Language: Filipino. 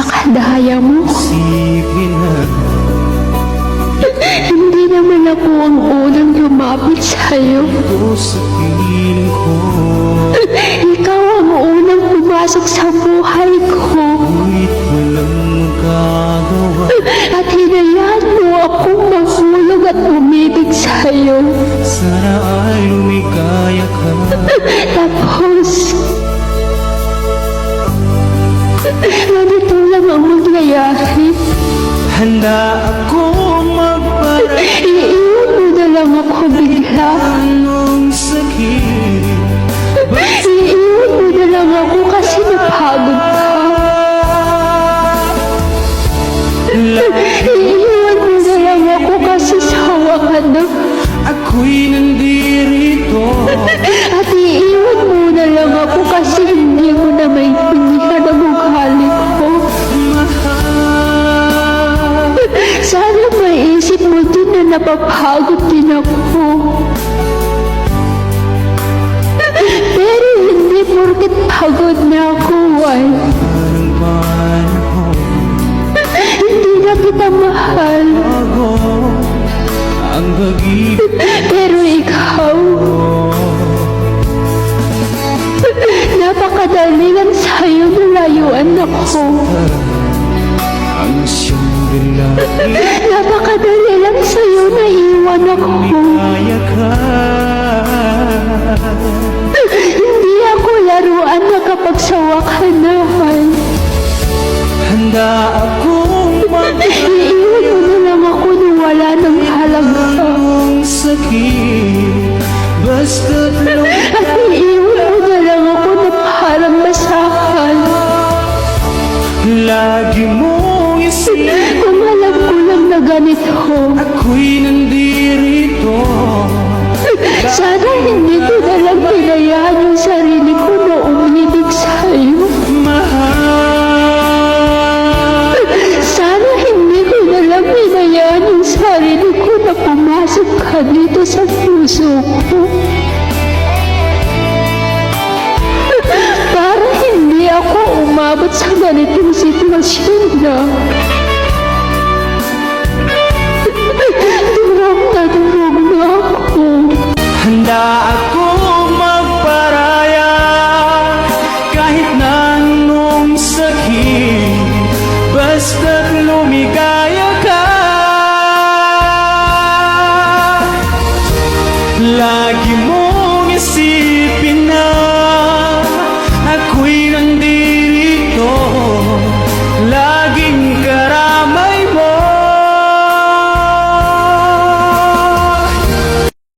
napakadaya mo. Sige na, Hindi naman ako ang unang lumapit sa'yo. ito sa piling ko. Ikaw ang unang pumasok sa buhay ko. Ngunit walang magagawa. At hinayaan mo akong mahulog at umibig sa'yo. Sana ay lumigaya ka. Tapos, ganito lang ang mangyayari. Handa ako magparang Iiwan mo na lang ako bigla. ng sakit. Iiwan mo na lang ako kasi napagod ka. Iiwan mo na lang ako kasi sawa ka na. Ako'y nandirito. At iiwan mo na lang ako kasi hindi mo na maintindihan ang ugali ko. Sana maisip mo din na napapagod din ako. Pero hindi porket pagod na ako ay Parang panahon hindi na kita mahal. bago ang pag-ibig Pero ikaw, napakadali lang sa'yo nalayuan ako. ang siyang bilangin. Napakadali lang sa'yo naiwan ako. Kaya ka. Hindi ako laruan na kapag sawa ka na. Handa akong Iiwan mo na lang ako nung wala ng halaga. magkaroong sakit. Basta't At iiwan mo na lang ako na parang basahan. lagi mong isip. Kung alam ko lang na ganito, Ako'y nandirito. sana hindi ko na lang pinayaan yung sarili ko na umibig sa'yo. Mahal. Sana hindi ko na lang pinayaan yung sarili ko na pumasok ka dito sa puso ko. Para hindi ako umabot sa ganitong sitwasyon na durog na ako. Handa akong magparaya kahit na anong sakit. Basta't lumigaya ka. Lagi mong isipin na ako'y nandito.